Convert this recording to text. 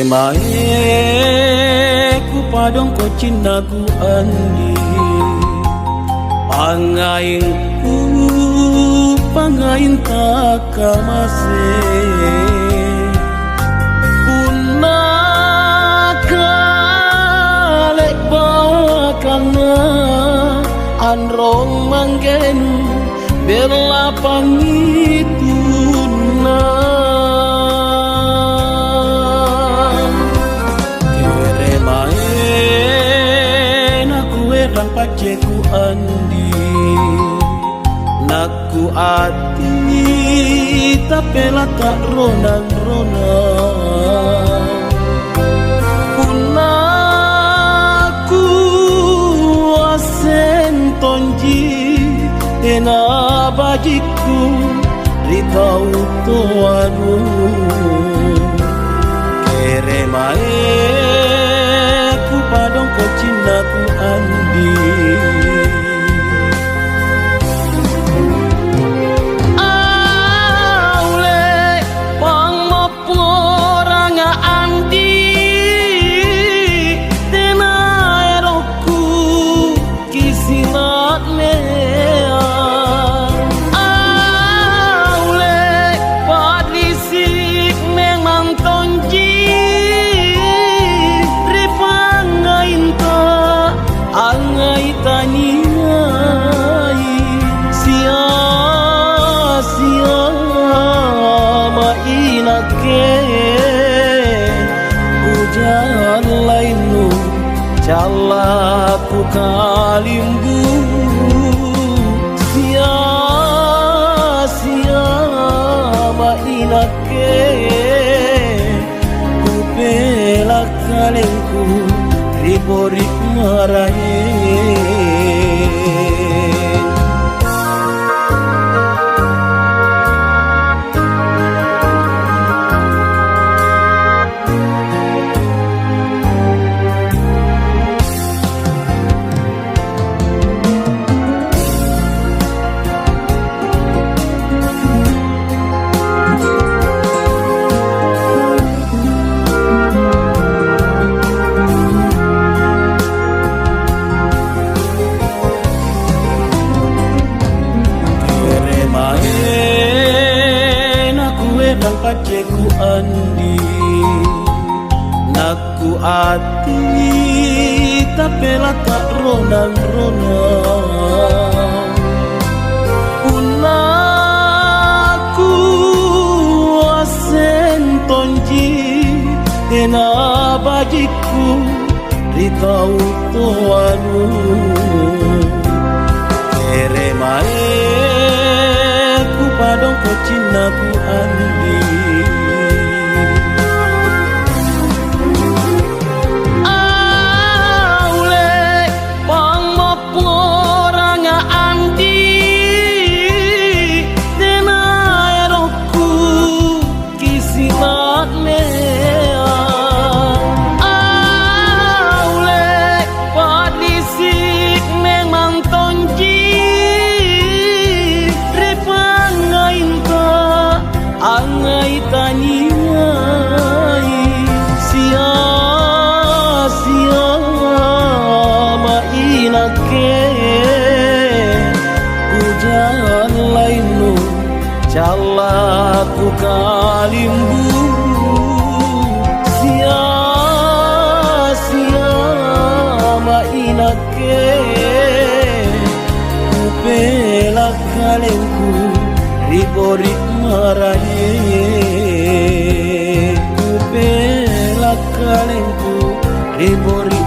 Keremae ku padong ko cinaku andi pangain takamase punakalek bakana anrong manggenu bela pangituna keremae naku erang paceku andi naku ati tapela tak ronang-ronang punaku asen tonji tena bajiku ritau toanu keremae ku padong ko cinaku andi Sia Siamak Inakke hujan lainu calaku kalimbu Sia Siamak Inakke ku bela kalengku riborik marahe paceku andi naku ati tapela tak ronang-ronang punaku asen tonji tena bajiku ritau toanu keremae ku padong ko cinaku andi Sia Siamak Inakke hujan lainu calaku kalimbu Sia Siamak Inakke ku bela kalengku riborik marahe ku bela kalengku ribori